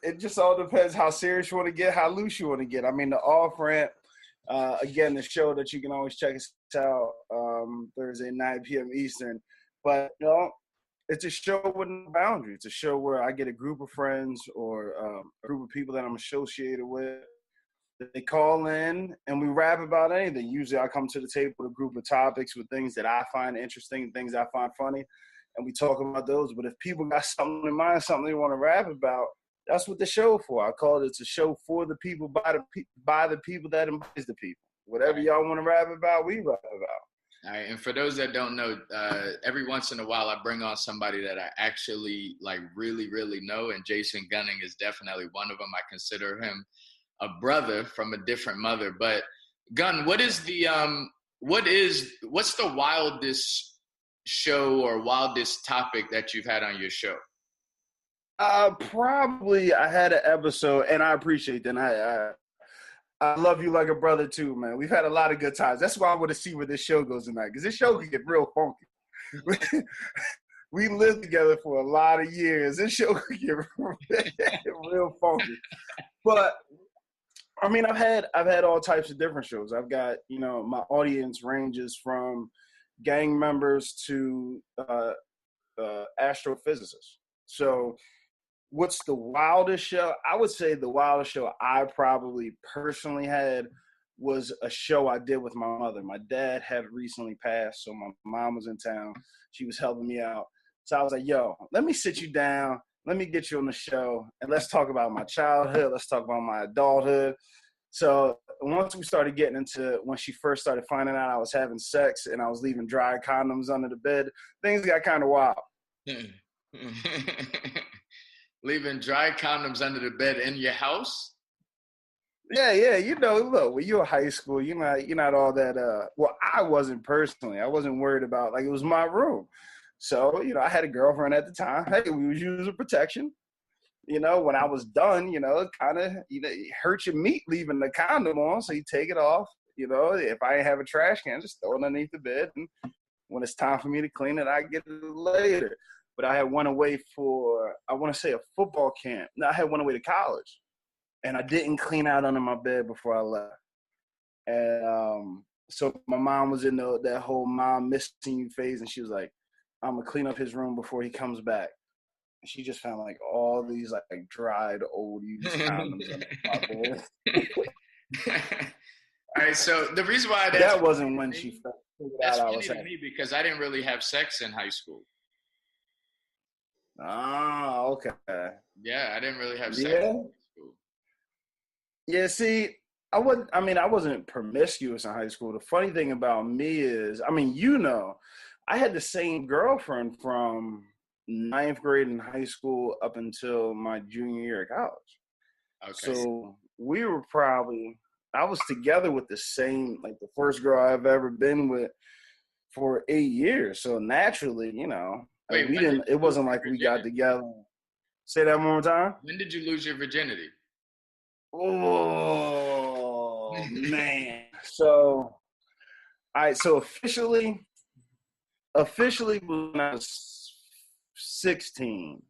it just all depends how serious you want to get, how loose you want to get. I mean, the Off Ramp, again, the show that you can always check us out Thursday, 9 p.m. Eastern. But, it's a show with no boundaries. It's a show where I get a group of friends or a group of people that I'm associated with. They call in and we rap about anything. Usually I come to the table with a group of topics with things that I find interesting, things I find funny, and we talk about those. But if people got something in mind, something they want to rap about, that's what the show for. I call it, it's a show for the people, by the people that embodies the people. Whatever y'all want to rap about, we rap about. All right, and for those that don't know, every once in a while I bring on somebody that I actually like really, really know, and Jason Gunning is definitely one of them. I consider him a brother from a different mother. But Gun, what's the wildest show or wildest topic that you've had on your show? Probably I had an episode, and I appreciate that. I love you like a brother too, man. We've had a lot of good times. That's why I want to see where this show goes tonight, because this show can get real funky. We lived together for a lot of years. This show could get real funky. But I mean, I've had all types of different shows. I've got, my audience ranges from gang members to astrophysicists. So what's the wildest show? I would say the wildest show I probably personally had was a show I did with my mother. My dad had recently passed, so my mom was in town. She was helping me out. So I was like, yo, let me sit you down. Let me get you on the show, and let's talk about my childhood. Let's talk about my adulthood. So once we started getting into when she first started finding out I was having sex and I was leaving dry condoms under the bed, things got kind of wild. Leaving dry condoms under the bed in your house? Yeah. Look, when you're in high school, you're not all that. Well, I wasn't personally. I wasn't worried about, like, it was my room. So, I had a girlfriend at the time. Hey, we was using protection. When I was done, it kind of, it hurt your meat leaving the condom on. So you take it off. If I ain't have a trash can, just throw it underneath the bed. And when it's time for me to clean it, I get it later. But I had went away for, I want to say, a football camp. No, I had went away to college. And I didn't clean out under my bed before I left. And so my mom was in that whole mom missing you phase. And she was like, I'm going to clean up his room before he comes back. And she just found like all these like dried old used condoms under my bed. All right, so the reason why that wasn't when she figured out I was funny to me because I didn't really have sex in high school. Ah, okay. Yeah, I didn't really have sex in high school. Yeah, see, I wasn't promiscuous in high school. The funny thing about me is, I had the same girlfriend from 9th grade in high school up until my junior year of college. Okay. So we were I was together with the first girl I've ever been with for 8 years. So naturally, it wasn't like we got together. Say that one more time. When did you lose your virginity? Oh, man. So officially when I was 16.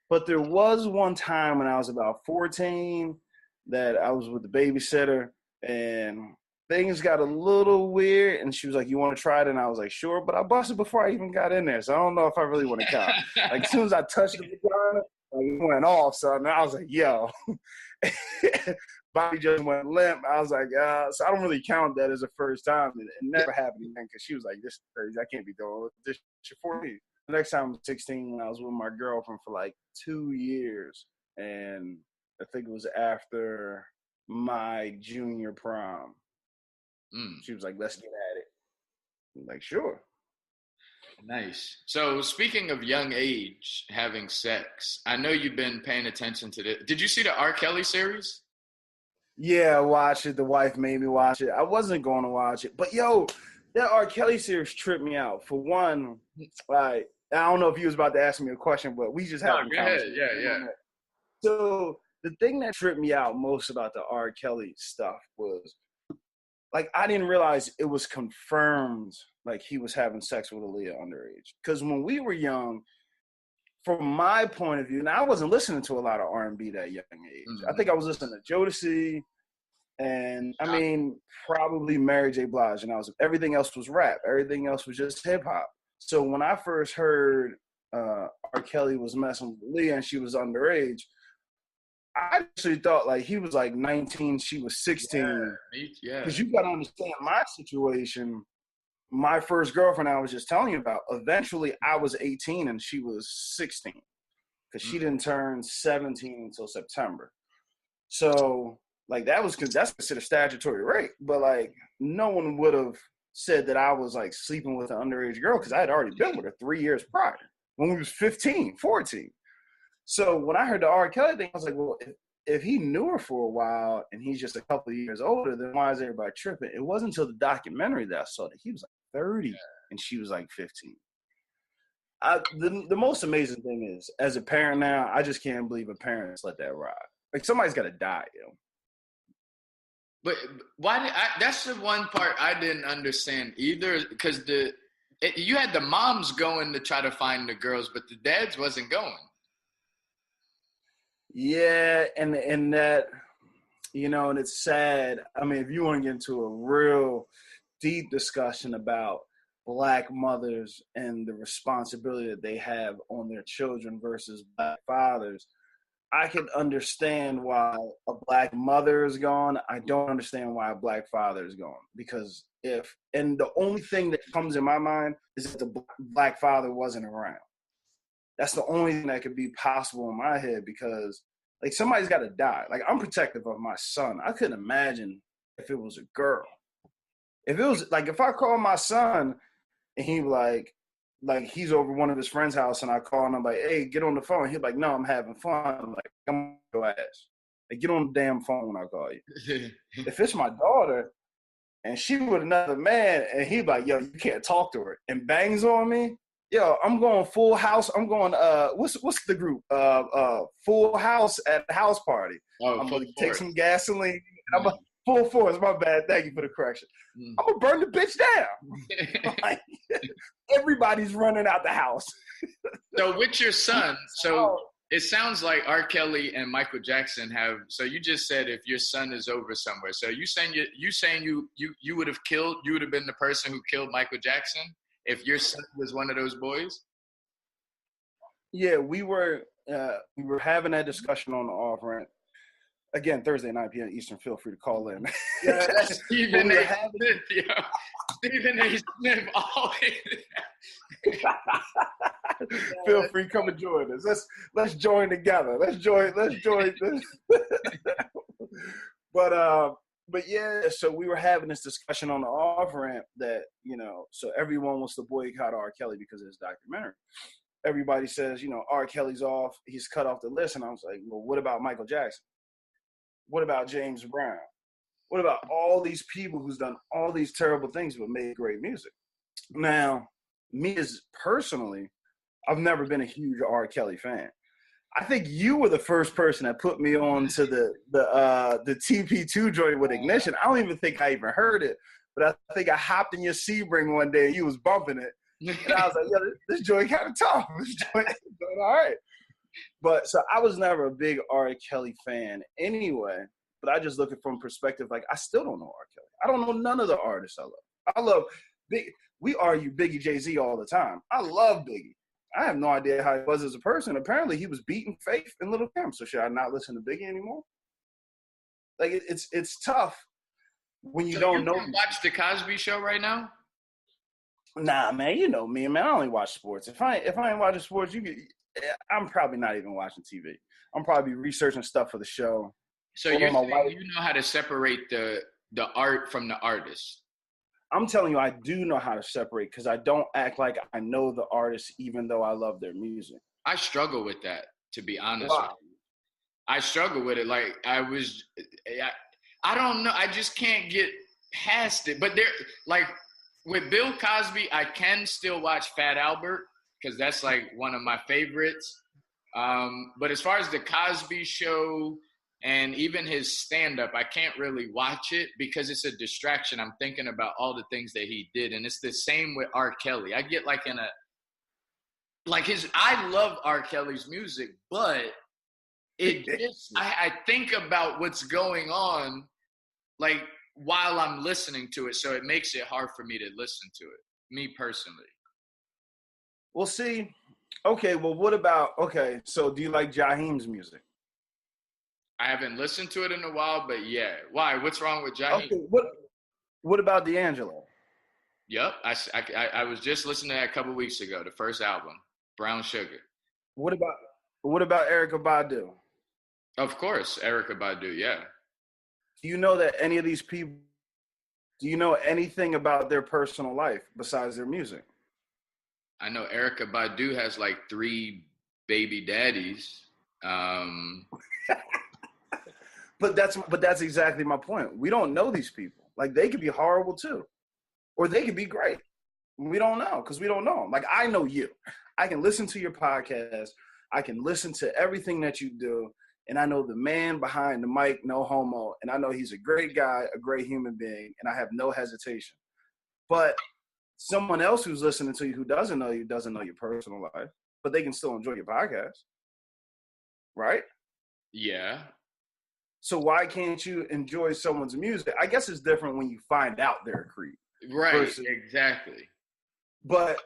But there was one time when I was about 14 that I was with the babysitter and things got a little weird, and she was like, you want to try it? And I was like, sure, but I busted before I even got in there, so I don't know if I really want to count. Like, as soon as I touched the vagina, it went off, so I was like, yo. Bobby just went limp. I was like, so I don't really count that as a first time. It never happened again because she was like, this is crazy. I can't be doing this shit for you. The next time I was 16, I was with my girlfriend for like 2 years, and I think it was after my junior prom. She was like, let's get at it. I'm like, sure. Nice. So speaking of young age, having sex, I know you've been paying attention to this. Did you see the R. Kelly series? Yeah, I watched it. The wife made me watch it. I wasn't going to watch it. But, yo, that R. Kelly series tripped me out. For one, like, I don't know if you was about to ask me a question, but we just had a conversation. Yeah. So the thing that tripped me out most about the R. Kelly stuff was, like, I didn't realize it was confirmed, like, he was having sex with Aaliyah underage. Because when we were young, from my point of view, now I wasn't listening to a lot of R&B that young age. I think I was listening to Jodeci and I mean probably Mary J. Blige, and everything else was rap. Everything else was just hip hop. So when I first heard R. Kelly was messing with Leah and she was underage, I actually thought like he was like 19, she was 16. Yeah. Because you got to understand my situation. My first girlfriend I was just telling you about, eventually I was 18 and she was 16 because she didn't turn 17 until September. So like that's considered statutory rape, but like no one would have said that I was like sleeping with an underage girl because I had already been with her 3 years prior when we was 15, 14. So when I heard the R. Kelly thing, I was like, well, if he knew her for a while and he's just a couple of years older, then why is everybody tripping? It wasn't until the documentary that I saw that he was like 30 and she was like 15. The most amazing thing is, as a parent now, I just can't believe a parent let that ride. Like somebody's got to die, But why? That's the one part I didn't understand either, because you had the moms going to try to find the girls, but the dads wasn't going. Yeah, and that, and it's sad. I mean, if you want to get into a real deep discussion about Black mothers and the responsibility that they have on their children versus Black fathers, I can understand why a Black mother is gone. I don't understand why a Black father is gone, because and the only thing that comes in my mind is that the Black father wasn't around. That's the only thing that could be possible in my head, because like somebody's got to die. Like I'm protective of my son. I couldn't imagine if it was a girl. If it was like, if I call my son and he like he's over one of his friend's house and I call and I'm like, hey, get on the phone. He's like, no, I'm having fun. I'm like, I'm on your ass. Like, get on the damn phone when I call you. If it's my daughter and she with another man and he like, yo, you can't talk to her, and bangs on me, yo, I'm going Full House. I'm going, what's the group? Full House at the house party. I'm going to take some gasoline. I'm a Full Force, my bad. Thank you for the correction. I'm going to burn the bitch down. Like, everybody's running out the house. So with your son, so it sounds like R. Kelly and Michael Jackson have, so you just said if your son is over somewhere. So you saying you would have been the person who killed Michael Jackson if your son was one of those boys? Yeah, we were having that discussion on the off ramp. Again, Thursday, 9 p.m. Eastern. Feel free to call in. Yeah, that's Stephen A. Smith, yo. Stephen A. Smith always. Feel free, come and join us. Let's join together. Let's join this. But yeah, so we were having this discussion on the off ramp that, so everyone wants to boycott R. Kelly because of his documentary. Everybody says, R. Kelly's off, he's cut off the list. And I was like, well, what about Michael Jackson? What about James Brown? What about all these people who's done all these terrible things but made great music? Now, me as personally, I've never been a huge R. Kelly fan. I think you were the first person that put me on to the TP2 joint with Ignition. I don't even think I even heard it, but I think I hopped in your Sebring one day and you was bumping it. And I was like, yo, this joint kind of tough. This joint is doing all right. But so I was never a big R. Kelly fan anyway, but I just look at it from perspective, like I still don't know R. Kelly. I don't know none of the artists I love. I love we argue Biggie, Jay-Z all the time. I love Biggie. I have no idea how he was as a person. Apparently he was beating Faith and Lil' Kim. So should I not listen to Biggie anymore? Like it's tough when you don't know. Watch the Cosby Show right now? Nah, man, you know me, man. I only watch sports. If I ain't watching sports, I'm probably not even watching TV. I'm probably researching stuff for the show. So you're saying you know how to separate the art from the artist? I'm telling you, I do know how to separate because I don't act like I know the artist even though I love their music. I struggle with that, to be honest Wow. with you. I struggle with it. Like I don't know. I just can't get past it. But like with Bill Cosby, I can still watch Fat Albert because that's like one of my favorites. But as far as the Cosby Show and even his stand-up, I can't really watch it because it's a distraction. I'm thinking about all the things that he did. And it's the same with R. Kelly. I get like like I love R. Kelly's music, but I think about what's going on, like, while I'm listening to it, so it makes it hard for me to listen to it, me personally. Well, see, okay, well, what about, okay, so do you like Jaheim's music? I haven't listened to it in a while, but yeah. Why? What's wrong with Jaheim? Okay, what about D'Angelo? Yep, I was just listening to that a couple weeks ago, the first album, Brown Sugar. What about Erykah Badu? Of course, Erykah Badu, yeah. Do you know that any of these people, do you know anything about their personal life besides their music? I know Erykah Badu has like 3 baby daddies. But that's exactly my point. We don't know these people. Like, they could be horrible too, or they could be great. We don't know because we don't know them. Like, I know you. I can listen to your podcast. I can listen to everything that you do. And I know the man behind the mic, no homo. And I know he's a great guy, a great human being. And I have no hesitation. But someone else who's listening to you who doesn't know your personal life, but they can still enjoy your podcast. Right? Yeah. So why can't you enjoy someone's music? I guess it's different when you find out they're a creep. Right, exactly. But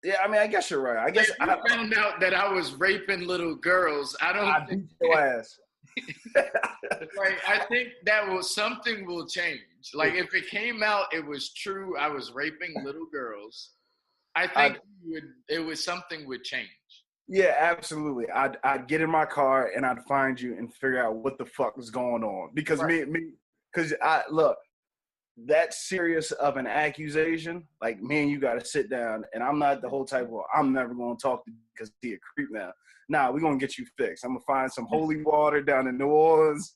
yeah, I mean, I guess you're right. I guess if I found out that I was raping little girls, I beat your ass. Like, I think something will change. Like, if it came out, it was true, I was raping little girls, I think something would change. Yeah, absolutely. I'd get in my car and I'd find you and figure out what the fuck was going on. Because look, that's serious of an accusation. Like, me and you got to sit down, and I'm not the whole type of, I'm never going to talk to you because he a creep now. Nah, we're going to get you fixed. I'm going to find some holy water down in New Orleans.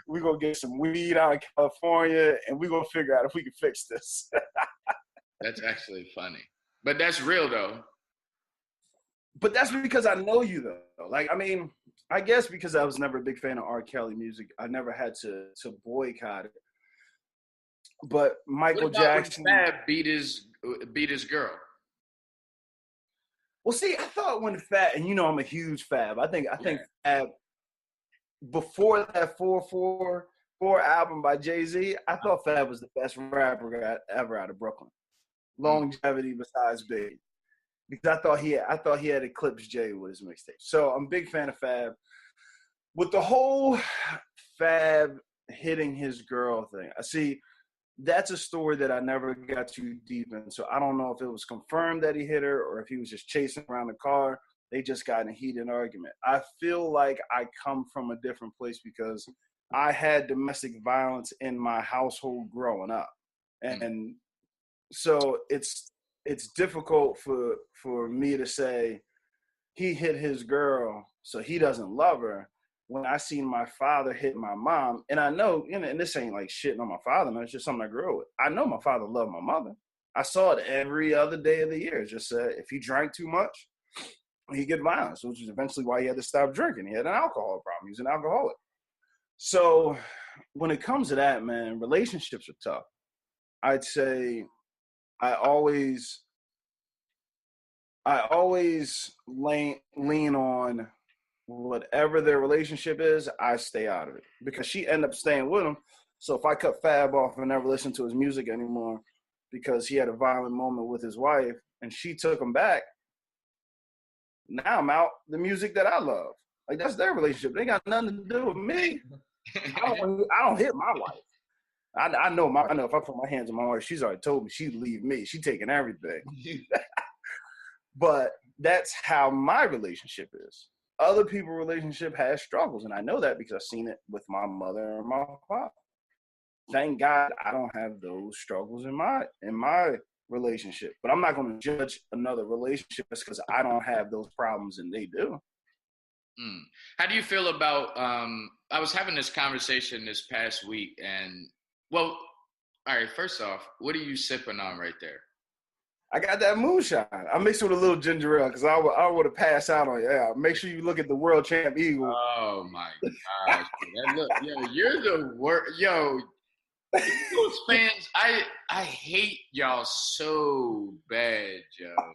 We're going to get some weed out of California, and we're going to figure out if we can fix this. That's actually funny. But that's real, though. But that's because I know you, though. Like, I mean, I guess because I was never a big fan of R. Kelly music, I never had to boycott it. But Michael Jackson, when Fab beat his girl. Well, see, I thought when Fab, and you know I'm a huge Fab. I think Fab, before that 444 album by Jay-Z, I thought Fab was the best rapper ever out of Brooklyn. Longevity besides Big. Because I thought he had eclipsed Jay with his mixtape. So I'm a big fan of Fab. With the whole Fab hitting his girl thing, I see that's a story that I never got too deep in. So I don't know if it was confirmed that he hit her or if he was just chasing around the car. They just got in a heated argument. I feel like I come from a different place because I had domestic violence in my household growing up. And so it's difficult for me to say he hit his girl, so he doesn't love her, when I seen my father hit my mom. And I know, and this ain't like shitting on my father, no, it's just something I grew up with. I know my father loved my mother. I saw it every other day of the year. It just said if he drank too much, he'd get violence, which is eventually why he had to stop drinking. He had an alcohol problem. He was an alcoholic. So when it comes to that, man, relationships are tough. I'd say I always lean on whatever their relationship is, I stay out of it. Because she ended up staying with him. So if I cut Fab off and never listen to his music anymore because he had a violent moment with his wife and she took him back, now I'm out the music that I love. Like, that's their relationship. They got nothing to do with me. I don't hit my wife. I know if I put my hands on my wife, she's already told me she'd leave me. She's taking everything. But that's how my relationship is. Other people's relationship has struggles, and I know that because I've seen it with my mother and my father. Thank God I don't have those struggles in my relationship. But I'm not going to judge another relationship just because I don't have those problems and they do. How do you feel about? I was having this conversation this past week, and well, all right. First off, what are you sipping on right there? I got that moonshine. I mixed it with a little ginger ale because I would have passed out on you. Yeah, make sure you look at the world champ Eagle. Oh my gosh! Look, yo, you're the worst. Yo, Eagles fans, I hate y'all so bad, Joe.